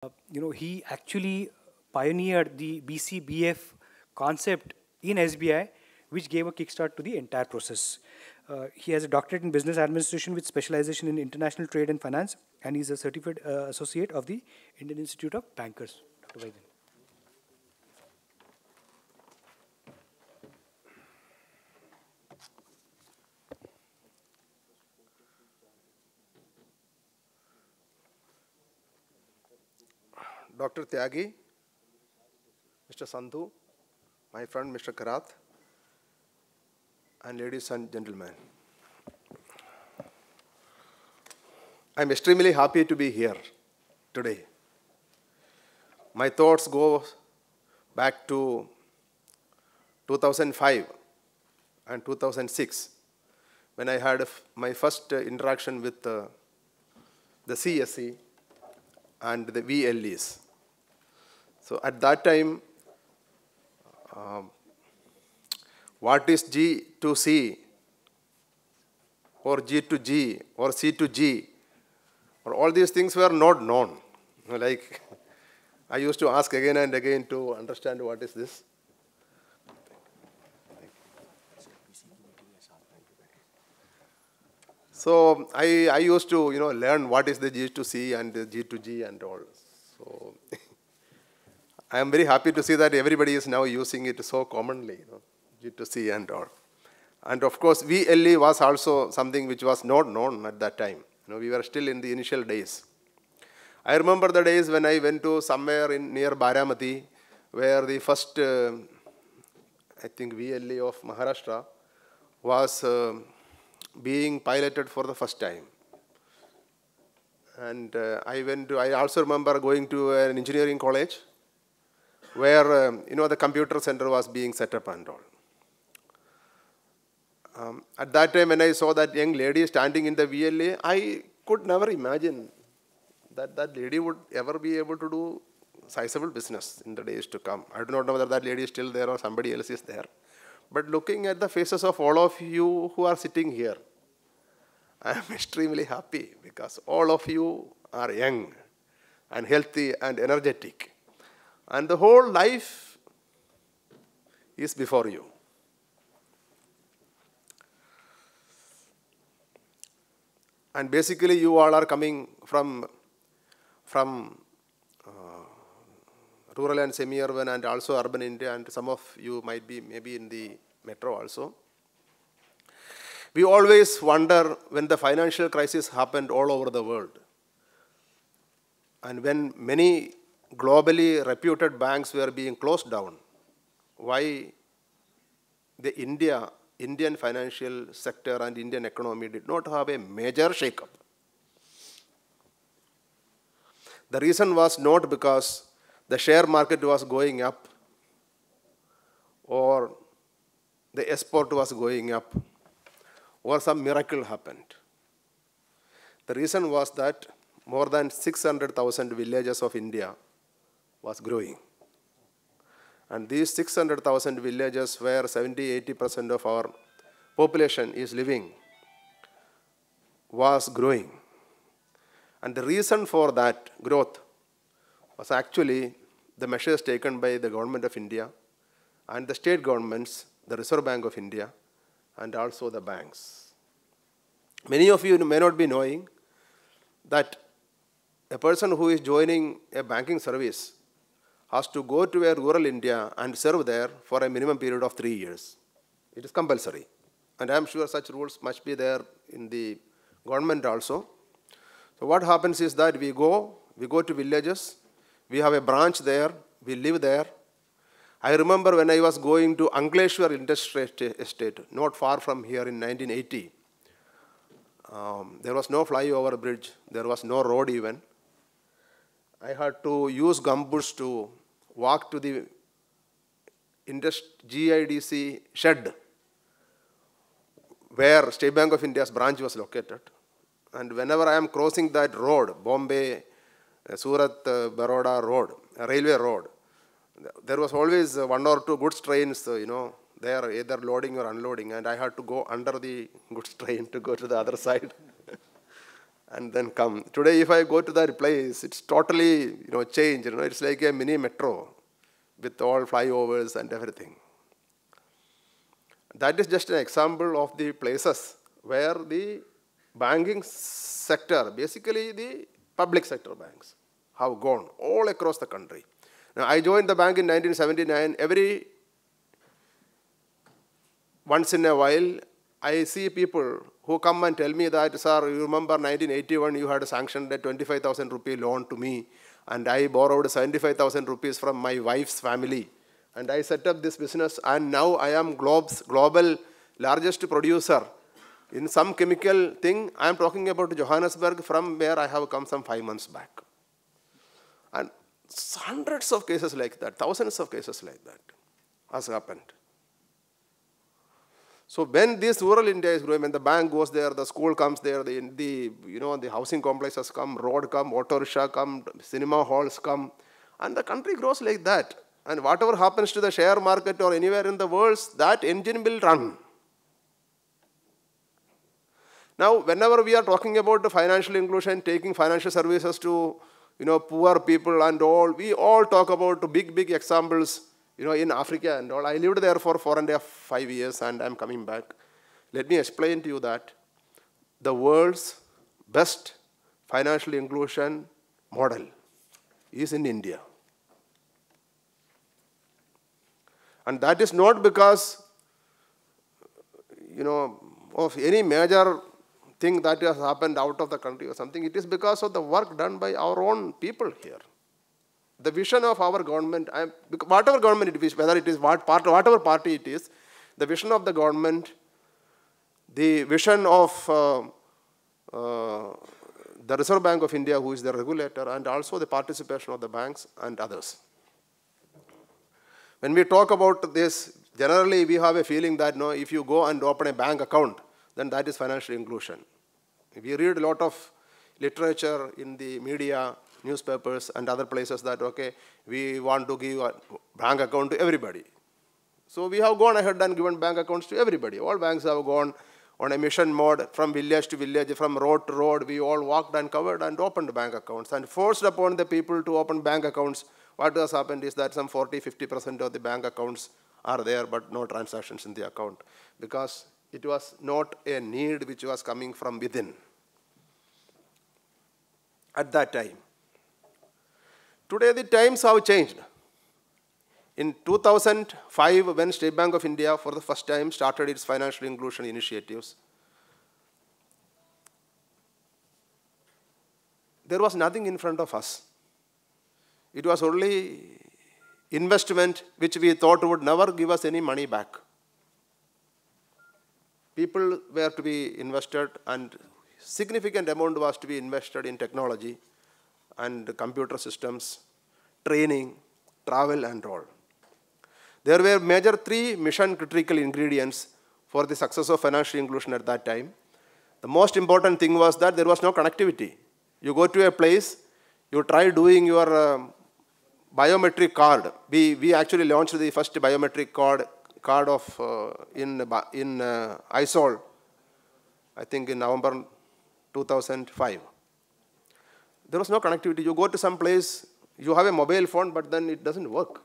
He actually pioneered the BCBF concept in SBI, which gave a kickstart to the entire process. He has a doctorate in business administration with specialization in international trade and finance, and he's a certified associate of the Indian Institute of Bankers. Dr. Vaidyan. Dr. Tyagi, Mr. Sandhu, my friend Mr. Karath, and ladies and gentlemen. I'm extremely happy to be here today. My thoughts go back to 2005 and 2006 when I had my first interaction with the CSC and the VLEs. So at that time, what is G to C or G to G or C to G, or all these things were not known. Like, I used to ask again and again to understand what is this. So I used to learn what is the G to C and the G to G and all. So I am very happy to see that everybody is now using it so commonly, G to C and all. And of course, VLE was also something which was not known at that time. We were still in the initial days. I remember the days when I went to somewhere near Baramati, where the first, I think, VLE of Maharashtra was being piloted for the first time. And I also remember going to an engineering college where, the computer center was being set up and all. At that time, when I saw that young lady standing in the VLA, I could never imagine that that lady would ever be able to do sizable business in the days to come. I do not know whether that lady is still there or somebody else is there. But looking at the faces of all of you who are sitting here, I am extremely happy because all of you are young and healthy and energetic. And the whole life is before you. And basically, you all are coming from rural and semi-urban and also urban India, and some of you might be maybe in the metro also. We always wonder when the financial crisis happened all over the world, and when many globally reputed banks were being closed down, why the Indian financial sector and Indian economy did not have a major shake-up. The reason was not because the share market was going up or the export was going up or some miracle happened. The reason was that more than 600,000 villages of India was growing. And these 600,000 villages where 70–80% of our population is living was growing. And the reason for that growth was actually the measures taken by the government of India and the state governments, the Reserve Bank of India, and also the banks. Many of you may not be knowing that a person who is joining a banking service has to go to a rural India and serve there for a minimum period of 3 years. It is compulsory. And I am sure such rules must be there in the government also. So what happens is that we go to villages, we have a branch there, we live there. I remember when I was going to Ankleshwar Industrial Estate, not far from here in 1980, there was no flyover bridge, there was no road even. I had to use gumboots to walk to the GIDC shed where State Bank of India's branch was located. And whenever I am crossing that road, Bombay, Surat, Baroda road, railway road, there was always 1 or 2 goods trains, they are either loading or unloading, and I had to go under the goods train to go to the other side. and then come. Today, if I go to that place, it's totally, changed. It's like a mini metro with all flyovers and everything. That is just an example of the places where the banking sector, basically the public sector banks, have gone all across the country. Now, I joined the bank in 1979. Once in a while, I see people who come and tell me that, sir, you remember 1981, you had sanctioned a 25,000 rupee loan to me, and I borrowed 75,000 rupees from my wife's family, and I set up this business, and now I am global largest producer in some chemical thing. I am talking about Johannesburg, from where I have come some 5 months back. And hundreds of cases like that, thousands of cases like that has happened. So when this rural India is growing, when the bank goes there, the school comes there, the housing complexes come, road come, auto rickshaw come, cinema halls come, and the country grows like that. And whatever happens to the share market or anywhere in the world, that engine will run. Now, whenever we are talking about the financial inclusion, taking financial services to poor people and all, we all talk about the big examples, in Africa and all. I lived there for 4.5 years and I'm coming back. Let me explain to you that the world's best financial inclusion model is in India. And that is not because, of any major thing that has happened out of the country or something. It is because of the work done by our own people here. The vision of our government, whatever government it is, whether it is whatever party it is, the vision of the government, the vision of the Reserve Bank of India, who is the regulator, and also the participation of the banks and others. When we talk about this, generally we have a feeling that if you go and open a bank account, then that is financial inclusion. We read a lot of literature in the media, newspapers and other places that, okay, we want to give a bank account to everybody. So we have gone ahead and given bank accounts to everybody. All banks have gone on a mission mode from village to village, from road to road. We all walked and covered and opened bank accounts and forced upon the people to open bank accounts. What has happened is that some 40–50% of the bank accounts are there, but no transactions in the account, because it was not a need which was coming from within at that time. Today the times have changed. In 2005, when State Bank of India for the first time started its financial inclusion initiatives, there was nothing in front of us. It was only investment which we thought would never give us any money back. People were to be invested, and significant amount was to be invested in technology and computer systems, training, travel and all. There were major 3 mission critical ingredients for the success of financial inclusion at that time. The most important thing was that there was no connectivity. You go to a place, you try doing your biometric card. We actually launched the first biometric card of in ISOL, I think in November 2005. There was no connectivity. You go to some place, you have a mobile phone, but then it doesn't work.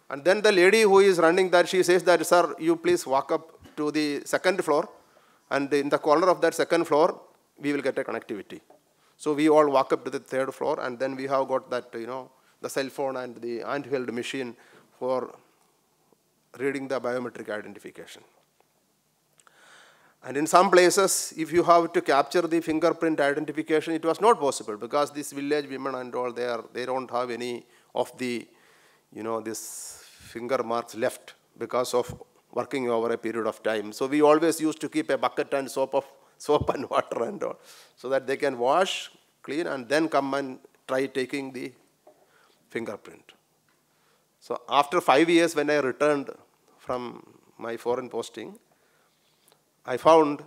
And then the lady who is running that, she says that, sir, you please walk up to the 2nd floor, and in the corner of that 2nd floor, we will get a connectivity. So we all walk up to the 3rd floor, and then we have got that, the cell phone and the handheld machine for reading the biometric identification. And in some places, if you have to capture the fingerprint identification, it was not possible, because these village women and all, they don't have any of the, this finger marks left because of working over a period of time. So we always used to keep a bucket and soap and water and all, so that they can wash, clean, and then come and try taking the fingerprint. So after 5 years, when I returned from my foreign posting, I found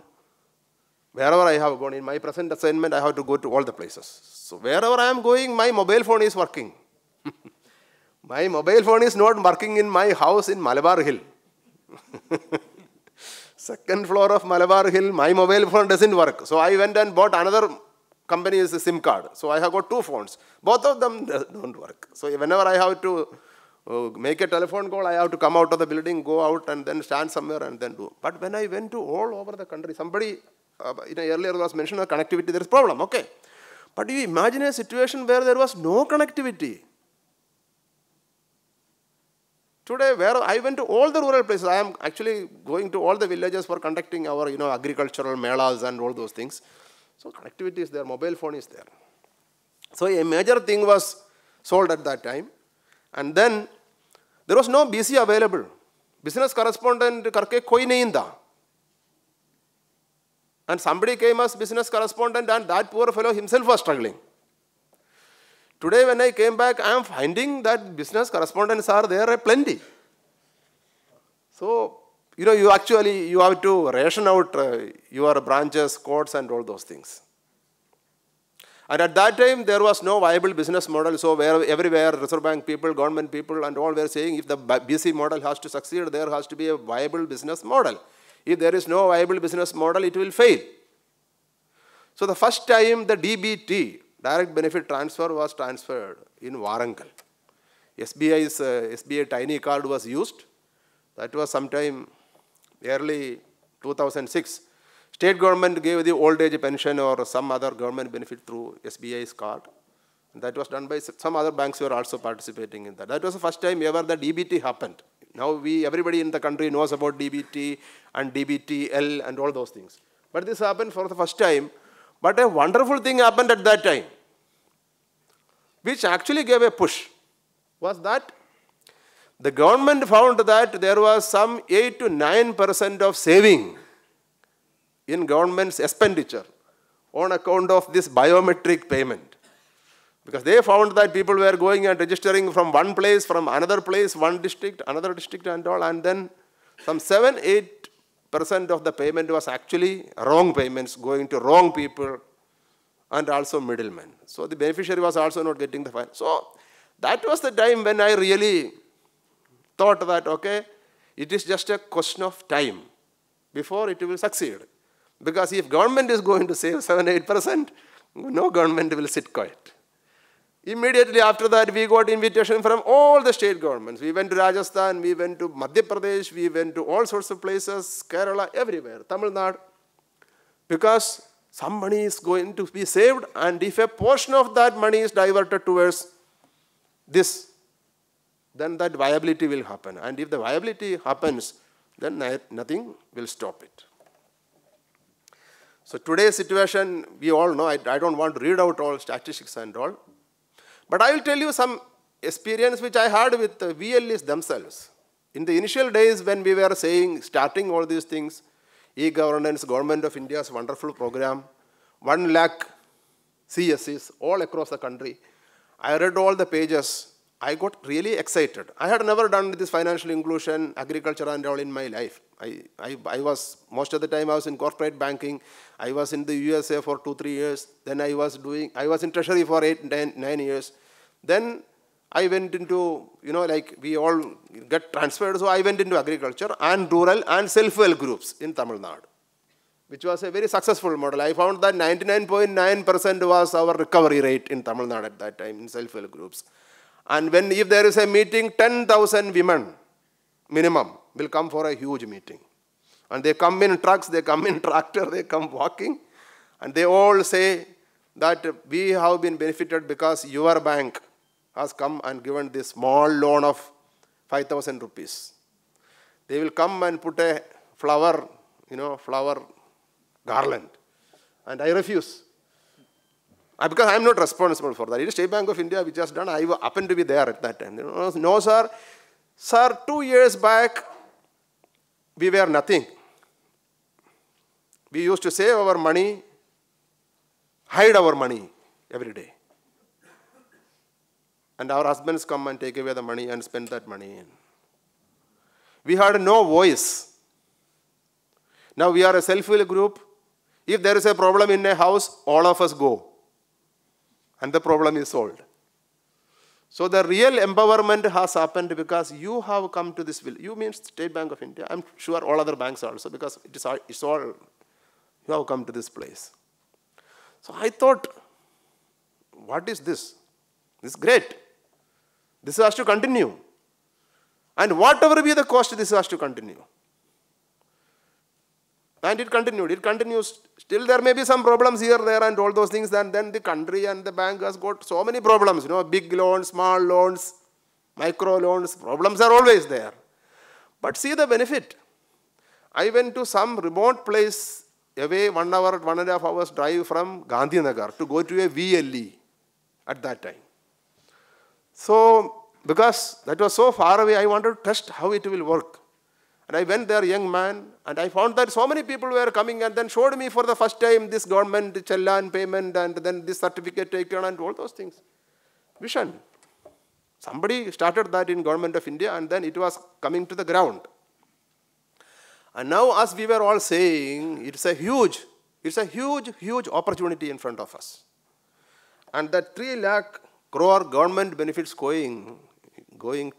wherever I have gone, in my present assignment, I have to go to all the places. So wherever I am going, my mobile phone is working. My mobile phone is not working in my house in Malabar Hill. 2nd floor of Malabar Hill, my mobile phone doesn't work. So I went and bought another company is a SIM card. So I have got 2 phones. Both of them don't work. So whenever I have to make a telephone call, I have to come out of the building, go out and then stand somewhere and then do. But when I went to all over the country, somebody earlier was mentioned of connectivity, there is problem, okay. But you imagine a situation where there was no connectivity. Today, where I went to all the rural places, I am actually going to all the villages for conducting our agricultural melas and all those things. So connectivity is there, mobile phone is there. So a major thing was sold at that time. And then there was no BC available. Business correspondent karke koi nahi tha. And somebody came as business correspondent and that poor fellow himself was struggling. Today when I came back, I am finding that business correspondents are there plenty. So, you have to ration out your branches, courts and all those things. And at that time, there was no viable business model. So everywhere, Reserve Bank people, government people and all were saying if the BC model has to succeed, there has to be a viable business model. If there is no viable business model, it will fail. So the first time the DBT, direct benefit transfer, was transferred in Warangal. SBI's SBI Tiny Card was used. That was sometime early 2006. State government gave the old age pension or some other government benefit through SBI's card. That was done by some other banks who were also participating in that. That was the first time ever the DBT happened. Now everybody in the country knows about DBT and DBTL and all those things. But this happened for the first time. But a wonderful thing happened at that time, which actually gave a push, was that the government found that there was some 8 to 9% of saving in government's expenditure on account of this biometric payment. Because they found that people were going and registering from one place, from another place, one district, another district and all, and then some 7-8% of the payment was actually wrong payments going to wrong people and also middlemen. So the beneficiary was also not getting the fine. So that was the time when I really thought that, okay, it is just a question of time before it will succeed. Because if government is going to save 7-8%, no government will sit quiet. Immediately after that, we got invitation from all the state governments. We went to Rajasthan, we went to Madhya Pradesh, we went to all sorts of places, Kerala, everywhere, Tamil Nadu. Because some money is going to be saved, and if a portion of that money is diverted towards this, then that viability will happen. And if the viability happens, then nothing will stop it. So today's situation, we all know, I don't want to read out all statistics and all. But I will tell you some experience which I had with the VLEs themselves. In the initial days when we were starting all these things, e-governance, Government of India's wonderful program, 1 lakh CSCs all across the country. I read all the pages. I got really excited. I had never done this financial inclusion, agriculture and all in my life. I was, most of the time I was in corporate banking. I was in the USA for 2-3 years. Then I was in treasury for 8-9 years. Then I went into, like we all get transferred. So I went into agriculture and rural and self-help groups in Tamil Nadu, which was a very successful model. I found that 99.9% was our recovery rate in Tamil Nadu at that time in self-help groups. And if there is a meeting, 10,000 women minimum will come for a huge meeting. And they come in trucks, they come in tractor, they come walking. And they all say that we have been benefited because your bank has come and given this small loan of 5,000 rupees. They will come and put a flower garland. And I refuse. Because I am not responsible for that. It is State Bank of India which has done. I happened to be there at that time. No, sir. Sir, 2 years back, we were nothing. We used to save our money, hide our money every day. And our husbands come and take away the money and spend that money. We had no voice. Now we are a self-help group. If there is a problem in a house, all of us go. And the problem is solved. So the real empowerment has happened because you have come to this village. You mean State Bank of India. I'm sure all other banks also, because it's all, you have come to this place. So I thought, what is this? This is great. This has to continue. And whatever be the cost, this has to continue. And it continued. It continues. Still there may be some problems here, there and all those things. And then the country and the bank has got so many problems. Big loans, small loans, micro loans. Problems are always there. But see the benefit. I went to some remote place away 1 hour, 1.5 hours drive from Gandhinagar to go to a VLE at that time. So, because that was so far away, I wanted to test how it will work. And I went there, young man, and I found that so many people were coming and then showed me for the first time this government challan payment and then this certificate taken and all those things. Vision. Somebody started that in Government of India and then it was coming to the ground. And now as we were all saying, it's a huge, huge opportunity in front of us. And that 3 lakh crore government benefits going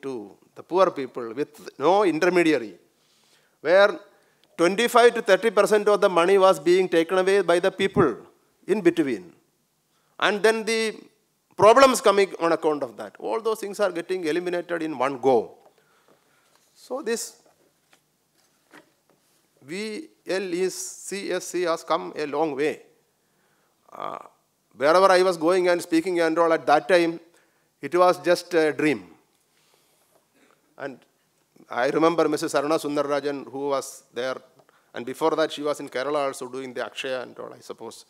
to the poor people with no intermediary, where 25 to 30% of the money was being taken away by the people in between. And then the problems coming on account of that. All those things are getting eliminated in one go. So this CSC has come a long way. Wherever I was going and speaking and all at that time, it was just a dream. And I remember Mrs. Aruna Sundararajan who was there. And before that, she was in Kerala also doing the Akshaya and all, I suppose.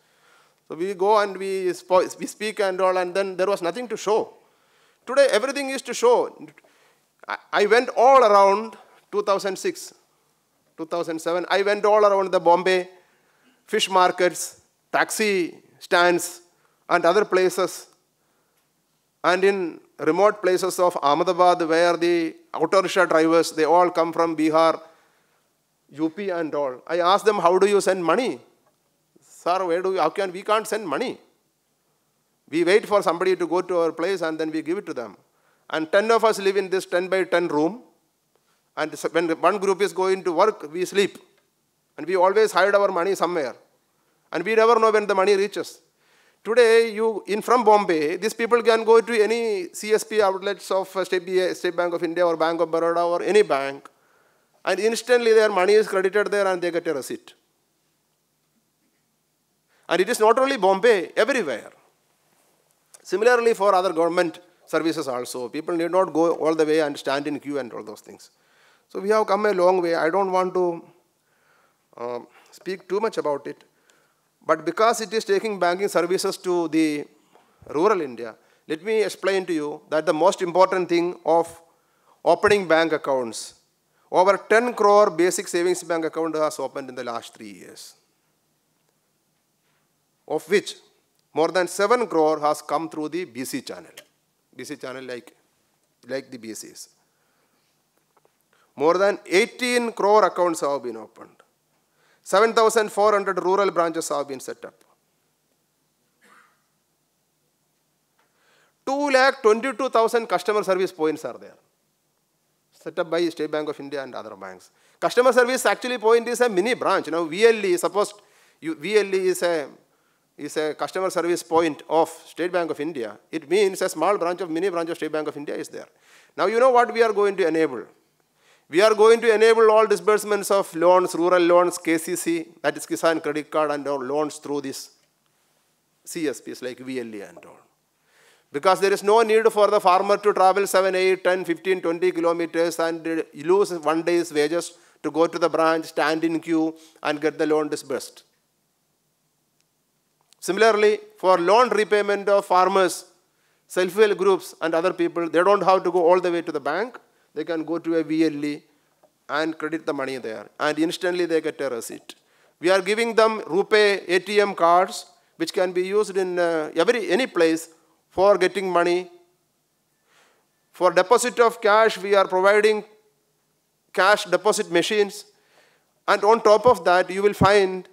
So we go and we speak and all, and then there was nothing to show. Today, everything is to show. I went all around 2006, 2007. I went all around the Bombay fish markets, taxi stands, and other places. And in remote places of Ahmedabad, where the auto rickshaw drivers, they all come from Bihar, UP and all. I asked them, how do you send money? Sir, we can't send money. We wait for somebody to go to our place and then we give it to them. And 10 of us live in this 10 by 10 room. And when one group is going to work, we sleep. And we always hide our money somewhere. And we never know when the money reaches. Today, from Bombay, these people can go to any CSP outlets of State Bank of India or Bank of Baroda or any bank. And instantly their money is credited there and they get a receipt. And it is not only Bombay, everywhere. Similarly for other government services also. People need not go all the way and stand in queue and all those things. So we have come a long way. I don't want to speak too much about it. But because it is taking banking services to the rural India, let me explain to you that the most important thing of opening bank accounts, over 10 crore basic savings bank account has opened in the last 3 years. Of which more than 7 crore has come through the BC channel. BC channel like the BCs. More than 18 crore accounts have been opened. 7,400 rural branches have been set up. 2,22,000 customer service points are there, set up by State Bank of India and other banks. Customer service actually point is a mini branch. Now VLE, suppose VLE is a customer service point of State Bank of India. It means a small branch of mini branch of State Bank of India is there. Now you know what we are going to enable. We are going to enable all disbursements of loans, rural loans, KCC, that is Kisan Credit Card and all loans through this CSPs like VLE and all. Because there is no need for the farmer to travel 7, 8, 10, 15, 20 kilometers and lose 1 day's wages to go to the branch, stand in queue and get the loan disbursed. Similarly, for loan repayment of farmers, self-help groups and other people, they don't have to go all the way to the bank. They can go to a VLE and credit the money there. And instantly they get a receipt. We are giving them RuPay ATM cards, which can be used in any place for getting money. For deposit of cash, we are providing cash deposit machines. And on top of that, you will find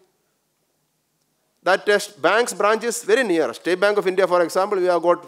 that bank's branch is very near. State Bank of India, for example, we have got